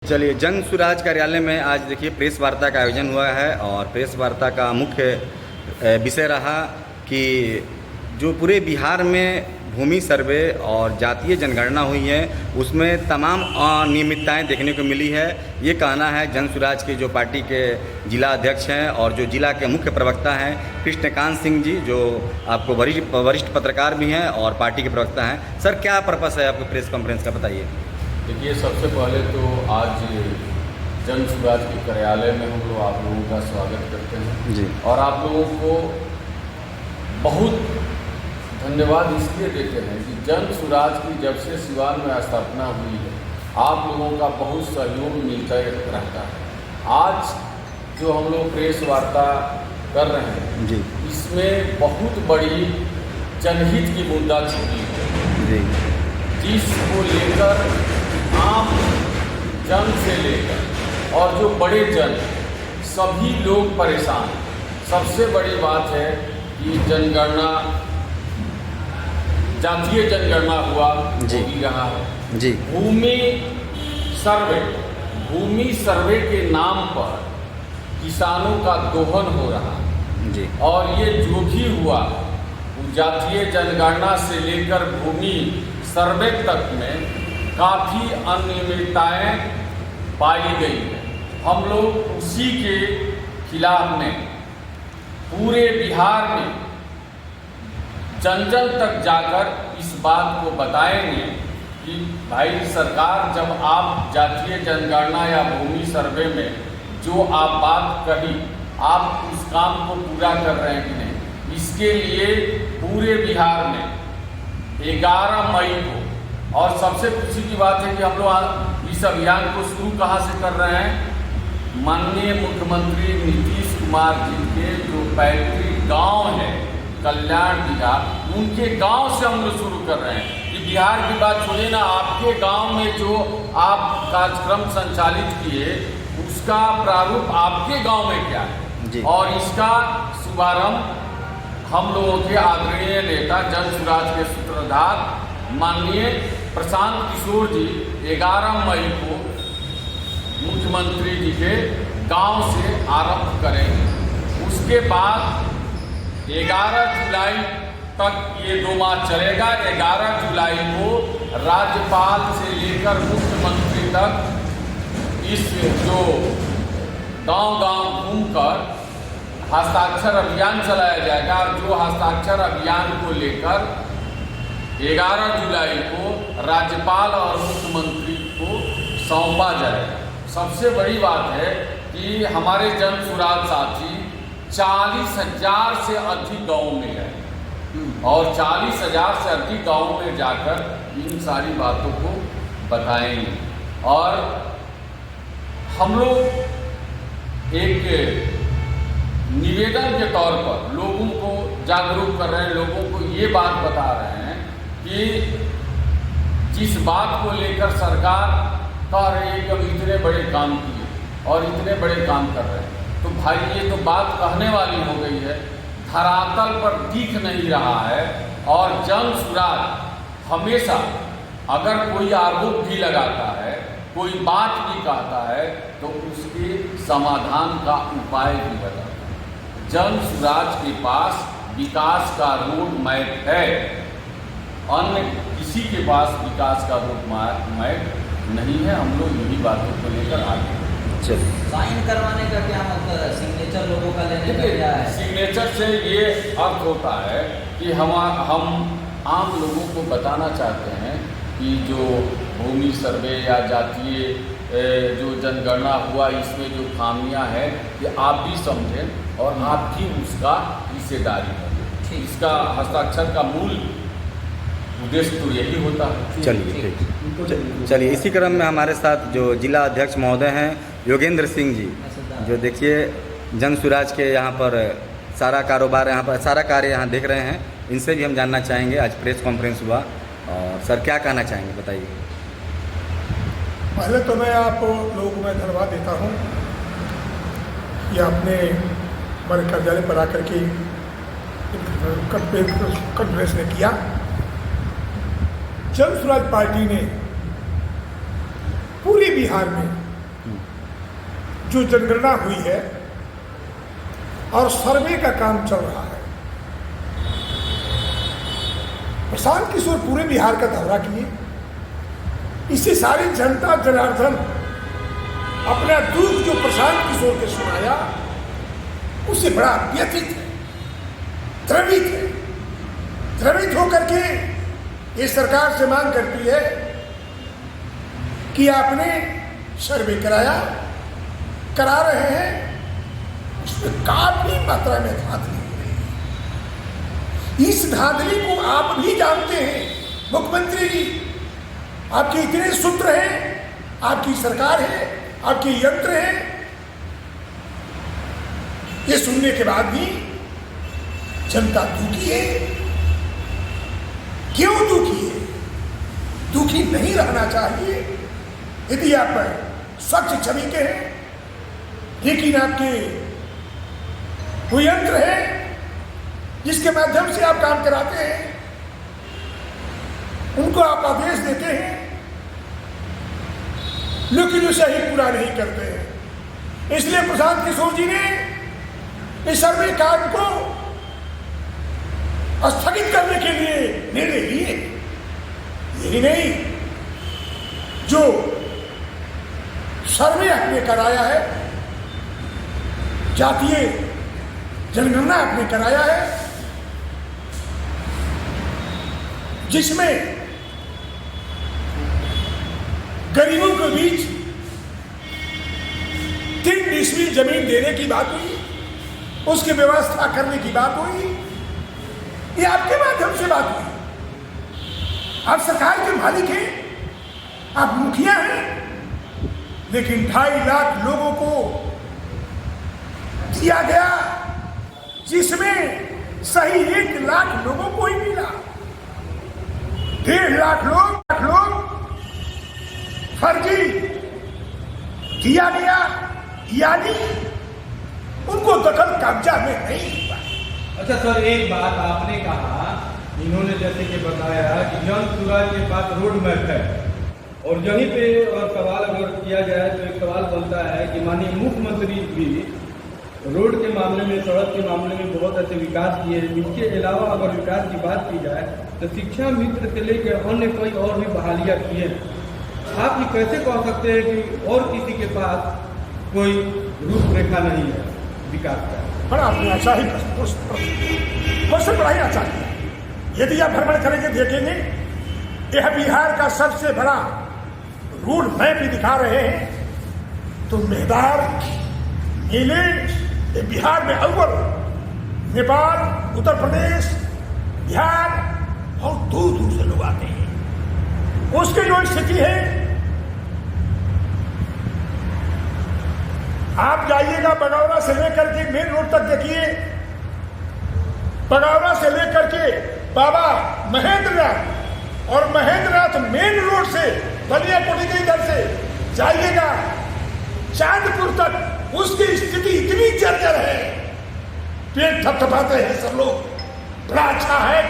चलिए, जन सुराज कार्यालय में आज देखिए प्रेस वार्ता का आयोजन हुआ है और प्रेस वार्ता का मुख्य विषय रहा कि जो पूरे बिहार में भूमि सर्वे और जातीय जनगणना हुई है उसमें तमाम अनियमितताएं देखने को मिली है। ये कहना है जन सुराज के जो पार्टी के जिला अध्यक्ष हैं और जो जिला के मुख्य प्रवक्ता हैं कृष्णकांत सिंह जी, जो आपको वरिष्ठ पत्रकार भी हैं और पार्टी के प्रवक्ता हैं। सर, क्या पर्पस है आपके प्रेस कॉन्फ्रेंस का, बताइए। देखिए, सबसे पहले तो आज जन सुराज के कार्यालय में हम लोग आप लोगों का स्वागत करते हैं जी। और आप लोगों को बहुत धन्यवाद इसलिए देते हैं कि जन सुराज की जब से सिवान में स्थापना हुई है आप लोगों का बहुत सहयोग मिलता रहता है। आज जो हम लोग प्रेस वार्ता कर रहे हैं जी, इसमें बहुत बड़ी जनहित की मुद्दा छिपी है जी, जिसको लेकर आम जन से लेकर और जो बड़े जन सभी लोग परेशान हैं। सबसे बड़ी बात है कि जनगणना, जातीय जनगणना हो भी रहा है जी। भूमि सर्वे के नाम पर किसानों का दोहन हो रहा है जी। और ये जो भी हुआ जातीय जनगणना से लेकर भूमि सर्वे तक में काफ़ी अनियमितताएं पाई गई है। हम लोग उसी के खिलाफ में पूरे बिहार में जन जन तक जाकर इस बात को बताएंगे कि भाई सरकार, जब आप जातीय जनगणना या भूमि सर्वे में जो आप बात कही, आप उस काम को पूरा कर रहे हैं कि नहीं। इसके लिए पूरे बिहार में 11 मई को, और सबसे खुशी की बात है कि हम लोग इस अभियान को शुरू कहाँ से कर रहे हैं, माननीय मुख्यमंत्री नीतीश कुमार जी के जो पैतृक गांव है कल्याण बिहार, उनके गांव से हम लोग शुरू कर रहे हैं। कि बिहार की बात छोड़िए ना, आपके गांव में जो आप कार्यक्रम संचालित किए उसका प्रारूप आपके गांव में क्या है जी। और इसका शुभारंभ हम लोगों के आदरणीय नेता जन सुराज के सूत्रधार माननीय प्रशांत किशोर जी 11 मई को मुख्यमंत्री जी के गांव से आरंभ करेंगे। उसके बाद 11 जुलाई तक ये 2 माह चलेगा। 11 जुलाई को राज्यपाल से लेकर मुख्यमंत्री तक इस जो गांव-गांव घूमकर हस्ताक्षर अभियान चलाया जाएगा और जो हस्ताक्षर अभियान को लेकर 11 जुलाई को राज्यपाल और मुख्यमंत्री को सौंपा जाएगा। सबसे बड़ी बात है कि हमारे जन सुराज साथी 40,000 से अधिक गाँव में गए और 40,000 से अधिक गाँव में जाकर इन सारी बातों को बताएंगे। और हम लोग एक निवेदन के तौर पर लोगों को जागरूक कर रहे हैं, लोगों को ये बात बता रहे हैं कि जिस बात को लेकर सरकार कह रही है कि हम इतने बड़े काम किए और इतने बड़े काम कर रहे हैं, तो भाई ये तो बात कहने वाली हो गई है, धरातल पर दिख नहीं रहा है। और जन सुराज हमेशा अगर कोई आरोप भी लगाता है, कोई बात भी कहता है, तो उसके समाधान का उपाय भी बताता है। जन सुराज के पास विकास का रोड मैप है, अन्य किसी के पास विकास का रोड मैप नहीं है। हम लोग यही बातों को लेकर आगे साइन करवाने का क्या मतलब है, सिग्नेचर लोगों का लेने का क्या है? सिग्नेचर से ये अर्थ होता है कि हम आम लोगों को बताना चाहते हैं कि जो भूमि सर्वे या जातीय जो जनगणना हुआ इसमें जो खामियां हैं कि आप भी समझें और आप भी उसका हिस्सेदारी करें। इसका हस्ताक्षर का मूल उद्देश्य तो यही होता है। चलिए, इसी क्रम में हमारे साथ जो जिला अध्यक्ष महोदय हैं योगेंद्र सिंह जी, जो देखिए जन सुराज के यहाँ पर सारा कारोबार, यहाँ पर सारा कार्य यहाँ देख रहे हैं, इनसे भी हम जानना चाहेंगे। आज प्रेस कॉन्फ्रेंस हुआ और सर क्या कहना चाहेंगे, बताइए। पहले तो मैं आप लोगों को मैं धन्यवाद देता हूँ कि आपने हमारे कार्यालय पर आकर के कॉन्फ्रेंस ने किया। जन सुराज पार्टी ने पूरे बिहार में जो जनगणना हुई है और सर्वे का काम चल रहा है। प्रशांत किशोर पूरे बिहार का दौरा किए, इससे सारी जनता जनार्दन अपना दुख जो प्रशांत किशोर के सुनाया उससे बड़ा व्यथित है, द्रवित होकर के ये सरकार से मांग करती है कि आपने सर्वे करा रहे हैं, उसमें काफी मात्रा में धांधली हो रही है। इस धांधली को आप भी जानते हैं मुख्यमंत्री जी, आपके इतने सूत्र हैं, आपकी सरकार है, आपके यंत्र हैं, ये सुनने के बाद भी जनता दुखी है। क्यों दुखी है? दुखी नहीं रहना चाहिए यदि आप स्वच्छ छवि के हैं, लेकिन आपके वो यंत्र है जिसके माध्यम से आप काम कराते हैं, उनको आप आदेश देते हैं, लेकिन उसे ही पूरा नहीं करते हैं। इसलिए प्रशांत किशोर जी ने इस सर्वे काम को स्थगित करने के लिए निर्णय लिए। यही नहीं, जो सर्वे आपने कराया है, जातीय जनगणना आपने कराया है, जिसमें गरीबों के बीच 3 डिसमिल जमीन देने की बात हुई, उसकी व्यवस्था करने की बात हुई, ये आपके माध्यम से बात हुई। आप सरकार के मालिक हैं, आप मुखिया हैं, लेकिन 2.5 लाख लोगों को दिया गया, जिसमें सही 1 लाख लोगों को ही मिला। 1.5 लाख लोग फर्जी दिया गया, यानी उनको दखल कब्जा में नहीं हुआ। अच्छा सर, एक बात आपने कहा, इन्होंने जैसे कि बताया कि जन सुराज के पास रोड मैप है, और यहीं पे और सवाल अगर किया जाए तो एक सवाल बनता है कि माननीय मुख्यमंत्री भी रोड के मामले में, सड़क के मामले में बहुत ऐसे विकास किए हैं। इसके अलावा अगर विकास की बात की जाए तो शिक्षा मित्र से लेकर अन्य कई और भी बहालियाँ किए हैं। आप ये कैसे कह सकते हैं कि और किसी के पास कोई रूपरेखा नहीं है विकास का? बड़ा आपने अच्छा ही क्वेश्चन बड़ा ही अच्छा किया। यदि आप भ्रमण करेंगे देखेंगे, यह बिहार का सबसे बड़ा रोड मैप भी दिखा रहे हैं, तो मेहदार मेले ये बिहार में अव्वल, नेपाल, उत्तर प्रदेश, बिहार बहुत दूर दूर से लोग आते हैं। उसकी जो स्थिति है, आप जाइएगा बगौरा से लेकर के मेन रोड तक देखिए, बगौरा से लेकर के बाबा महेंद्रनाथ और महेंद्रनाथ मेन रोड से बलियाकोटी के इधर से जाइएगा चांदपुर तक, उसकी स्थिति इतनी जर्जर है, पेट थपथपाते हैं सब लोग। बड़ा अच्छा है,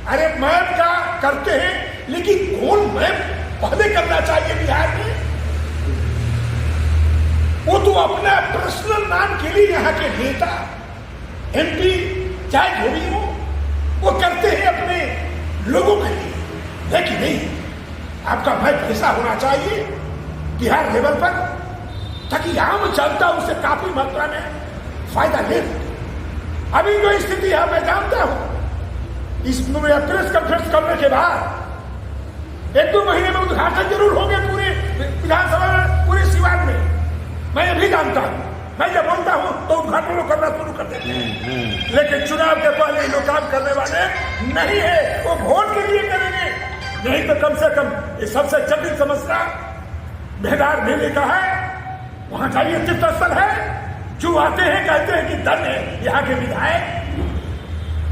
अरे मैप का करते हैं, लेकिन कौन मैप पहले करना चाहिए बिहार में? वो तो अपना पर्सनल नाम के लिए यहाँ के नेता MP चाहे जो भी हो, वो करते हैं अपने लोगों के लिए, लेकिन नहीं, आपका मैप ऐसा होना चाहिए बिहार लेवल पर, ताकि आम जनता उससे काफी मात्रा में फायदा ले। अभी जो स्थिति है मैं जानता हूं, इस प्रेस कॉन्फ्रेंस करने के बाद 1-2 महीने में उद्घाटन जरूर होंगे पूरे विधानसभा में, पूरे सिवान में। मैं ये भी जानता हूं, मैं जब बोलता हूं तो उद्घाटन लोग करना शुरू कर देते हैं, लेकिन चुनाव के पहले लोग काम करने वाले नहीं है, वो वोट के लिए करेंगे। नहीं तो कम से कम ये सबसे जटिल समस्या मेहदार मेले का है, वहां जाइए तीर्थ स्थल है, जो आते हैं कहते हैं कि धन है यहाँ के विधायक,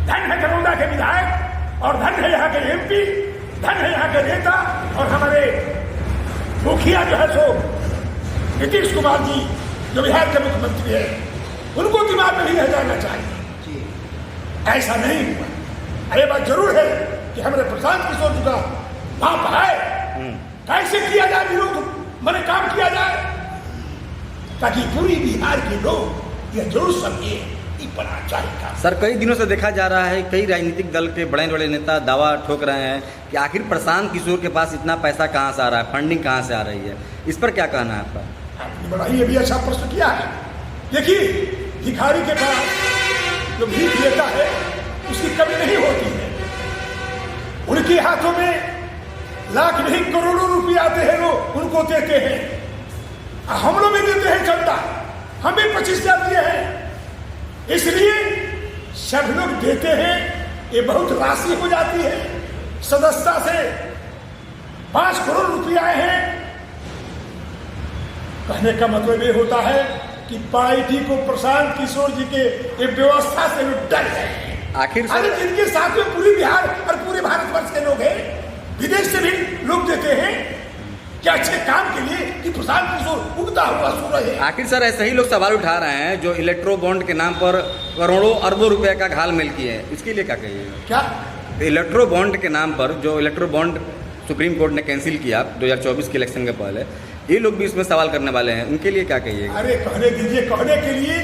धन है दरौंदा के विधायक, और धन है यहाँ के MP, धन है यहाँ के नेता, और हमारे मुखिया जो है सो नीतीश कुमार जी जो बिहार के मुख्यमंत्री है, उनको दिमाग में ही रह जाना चाहिए। ऐसा नहीं हुआ। ये बात जरूर है कि हमारे प्रशांत किशोर जी का वहां है, कैसे किया जाए विरोध, मैंने काम किया जाए, ताकि पूरी बिहार के लोग यह जरूर समझे कि बड़ा चाहिए। सर, कई दिनों से देखा जा रहा है कई राजनीतिक दल के बड़े बड़े नेता दावा ठोक रहे हैं कि आखिर प्रशांत किशोर के पास इतना पैसा कहाँ से आ रहा है, फंडिंग कहाँ से आ रही है, इस पर क्या कहना है आपका? आपने बड़ा ही अभी अच्छा प्रश्न किया है। देखिए, भिखारी के पास जो भीख लेता है उसकी कमी नहीं होती है। उनके हाथों में लाख नहीं करोड़ों रुपए आते हैं, लोग उनको देते हैं। हम लोग भी देते हैं चंदा, हम भी 25,000 दिए हैं। इसलिए सब लोग देते हैं, ये बहुत राशि हो जाती है। सदस्यता से 5 करोड़ रुपए आए हैं। कहने का मतलब ये होता है कि पार्टी को प्रशांत किशोर जी के एक व्यवस्था से लोग डर गए हैं। आखिर अरे जिनके साथ में पूरे बिहार और पूरे भारतवर्ष के लोग हैं, विदेश से भी लोग देते हैं क्या अच्छे काम के लिए कि प्रशांत किशोर उगता हुआ सूरज है। आखिर सर, ऐसे ही लोग सवाल उठा रहे हैं जो इलेक्ट्रो बॉन्ड के नाम पर करोड़ों अरबों रुपए का घालमेल किए हैं, इसके लिए क्या कहिएगा? क्या इलेक्ट्रो बॉन्ड के नाम पर जो इलेक्ट्रो बॉन्ड सुप्रीम कोर्ट ने कैंसिल किया 2024 के इलेक्शन के पहले, ये लोग भी इसमें सवाल करने वाले हैं, उनके लिए क्या कहिएगा? अरे कहने दीजिए, कहने के लिए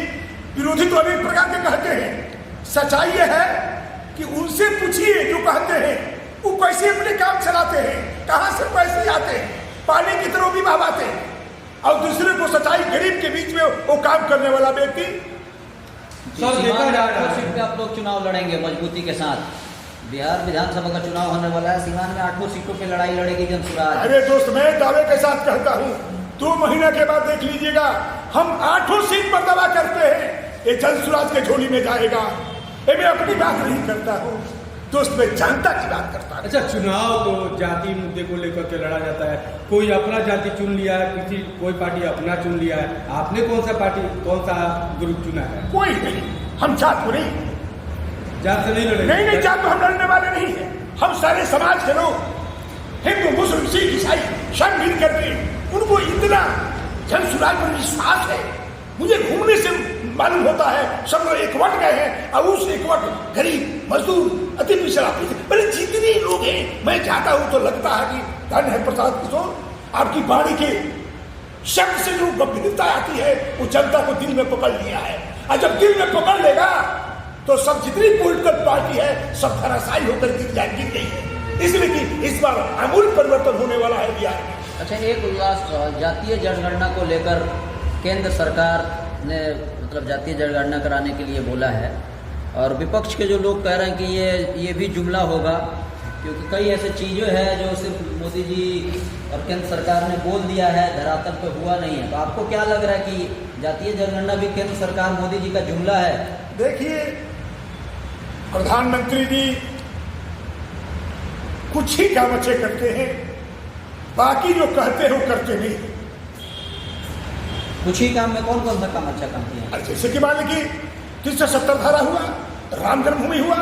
विरोधी तो अनेक प्रकार के कहते हैं। सच्चाई ये है कि उनसे पूछिए जो कहते हैं वो कैसे अपने काम चलाते हैं, कहाँ से पैसे आते हैं, पानी की तरह भी बहाते हैं, और दूसरे को सच्चाई गरीब के बीच में वो काम करने वाला व्यक्ति। सर, देखा जा रहा है सीट पे आप लोग चुनाव लड़ेंगे मजबूती के साथ। बिहार विधानसभा का चुनाव होने वाला है, सीवान में 8 सीटों पे लड़ाई लड़ेगी जनसुराज। अरे दोस्त, मैं दावे के साथ कहता हूँ 2 महीना के बाद देख लीजिएगा, हम 8 सीट पर दावा करते हैं ये जनसुराज के झोली में जाएगा। ये मैं अपनी बात नहीं करता हूँ दोस्त, मैं जनता की बात करता हूँ। अच्छा, चुनाव तो जाति मुद्दे को लेकर के लड़ा जाता है। कोई अपना जाति चुन लिया है, कोई पार्टी अपना चुन लिया है। आपने कौन सा पार्टी, कौन सा ग्रुप चुना है? कोई नहीं, हम जात को नहीं, जात से नहीं लड़ेंगे? नहीं, जात को हम लड़ने वाले नहीं है। हम सारे समाज के लोग, हिंदू मुस्लिम सिख ईसाई सब मिल करके, उनको इतना जनसुराज पर विश्वास है। मुझे घूमने से मालूम होता है सब लोग एकवट गए हैं, और उस एकवट गरीब मजदूर अति पिछड़ा बड़े जितने लोग हैं, मैं जाता हूं तो लगता है कि धन है प्रशांत किशोर। आपकी वाणी के शब्द से जो गंभीरता आती है वो जनता को दिल में पकड़ लिया है, और जब दिल में पकड़ लेगा तो सब जितनी पॉलिटिकल पार्टी है सब धराशायी होकर गिर गई है। इसलिए कि इस बार आमूल परिवर्तन होने वाला है बिहार में। अच्छा, एक उल्लास जातीय जनगणना को लेकर केंद्र सरकार ने मतलब जातीय जनगणना कराने के लिए बोला है, और विपक्ष के जो लोग कह रहे हैं कि ये भी जुमला होगा, क्योंकि कई ऐसे चीज़ें हैं जो सिर्फ मोदी जी और केंद्र सरकार ने बोल दिया है, धरातल पे हुआ नहीं है। तो आपको क्या लग रहा है कि जातीय जनगणना भी केंद्र सरकार मोदी जी का जुमला है? देखिए, प्रधानमंत्री जी कुछ ही काम अच्छे करते हैं, बाकी जो कहते हैं वो करते नहीं। कुछ ही काम में कौन कौन सा काम अच्छा काम किया? जैसे कि मान लीजिए 370 धारा हुआ, राम जन्मभूमि हुआ,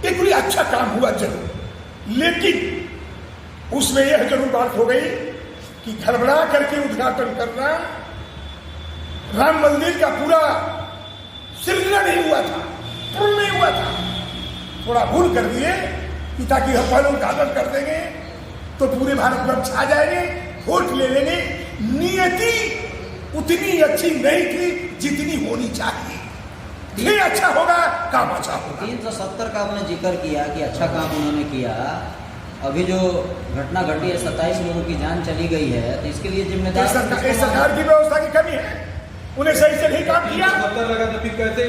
एक बड़ी अच्छा काम हुआ जरूर, लेकिन उसमें यह जरूर बात हो गई कि गड़बड़ा करके उद्घाटन करना, राम मंदिर का पूरा सृजना नहीं हुआ था, पूर्ण नहीं हुआ था, थोड़ा भूल कर दिए कि ताकि हम पहले उद्घाटन कर देंगे तो पूरे भारत में छा जाएंगे, वोट ले लेंगे। नियति उतनी अच्छी नहीं थी जितनी होनी चाहिए। ये अच्छा होगा, काम अच्छा होगा। 370 का आपने जिक्र किया कि अच्छा काम उन्होंने किया। अभी जो घटना घटी है, 27 लोगों की जान चली गई है, तो इसके लिए जिम्मेदार सरकार की व्यवस्था की कमी है, उन्हें सही से नहीं काम किया। 70 लगा तो फिर कैसे?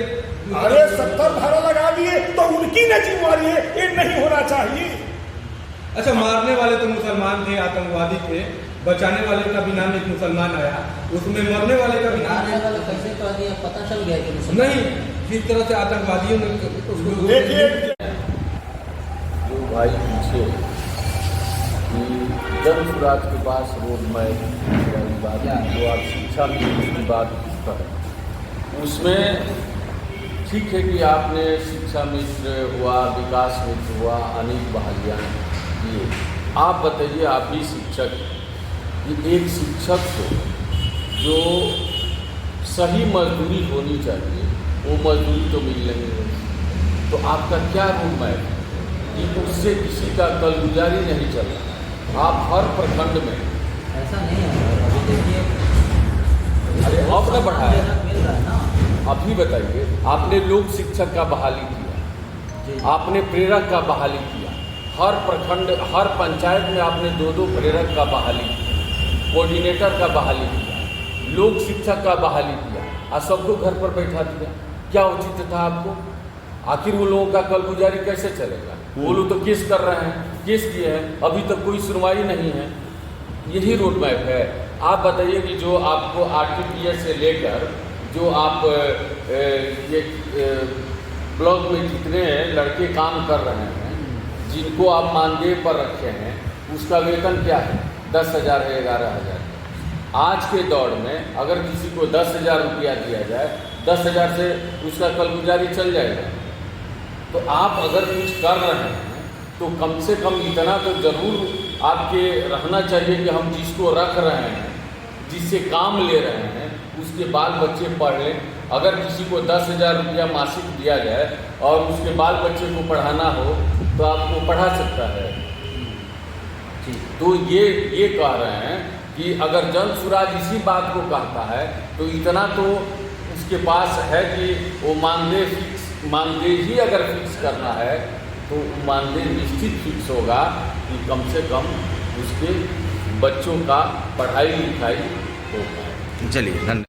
अरे 70 धारा लगा दिए तो उनकी न जिम्मेवारी है, ये नहीं होना चाहिए। अच्छा, मारने वाले तो मुसलमान थे, आतंकवादी थे, बचाने वाले का भी नाम एक मुसलमान आया, उसमें मरने वाले का भी नाम कैसे कह दिया, पता चल गया कि नहीं, किस तरह से आतंकवादियों ने उसको देखिए, जो भाई पूछे कि जनसुराज के पास रोड मैप वाली बात, जो आप शिक्षा नीति की बात पर, उसमें ठीक है कि आपने शिक्षा मित्र हुआ, विकास मित्र हुआ, अनेक बहालियाँ किए। आप बताइए, आप भी शिक्षक, कि एक शिक्षक को जो सही मजदूरी होनी चाहिए वो मजदूरी तो मिल नहीं रही, तो आपका क्या रूम है कि उससे किसी का कल गुजारी नहीं चल रहा। आप हर प्रखंड में ऐसा नहीं है। अभी देखिए आपने बढ़ाया। मिल रहा है ना। अभी बताइए, आपने लोक शिक्षक का बहाली किया, जी आपने प्रेरक का बहाली किया, हर प्रखंड हर पंचायत में आपने 2-2 प्रेरक का बहाली किया, कोऑर्डिनेटर का बहाली किया, लोक शिक्षक का बहाली किया, और सबको घर पर बैठा दिया। क्या उचित था आपको? आखिर वो लोगों का कल गुजारी कैसे चलेगा? वो लोग तो केस कर रहे हैं, केस किए हैं, अभी तक कोई सुनवाई नहीं है। यही रोड मैप है। आप बताइए कि जो आपको RTPS से लेकर जो आप ये ब्लॉक में जितने लड़के काम कर रहे हैं, जिनको आप मानदेय पर रखे हैं, उसका वेतन क्या है? 10,000 है, 11,000। आज के दौर में अगर किसी को 10,000 रुपया दिया जाए, 10,000 से उसका कल गुजारी चल जाएगा। तो आप अगर कुछ कर रहे हैं तो कम से कम इतना तो जरूर आपके रहना चाहिए कि हम जिसको रख रहे हैं, जिससे काम ले रहे हैं, उसके बाल बच्चे पढ़ लें। अगर किसी को 10,000 रुपया मासिक दिया जाए और उसके बाल बच्चे को पढ़ाना हो तो आपको पढ़ा सकता है। तो ये कह रहे हैं कि अगर जन सुराज इसी बात को कहता है तो इतना तो उसके पास है कि वो मानदेय ही अगर फिक्स करना है तो मानदेय निश्चित फिक्स होगा कि कम से कम उसके बच्चों का पढ़ाई लिखाई होगा। चलिए, धन्यवाद।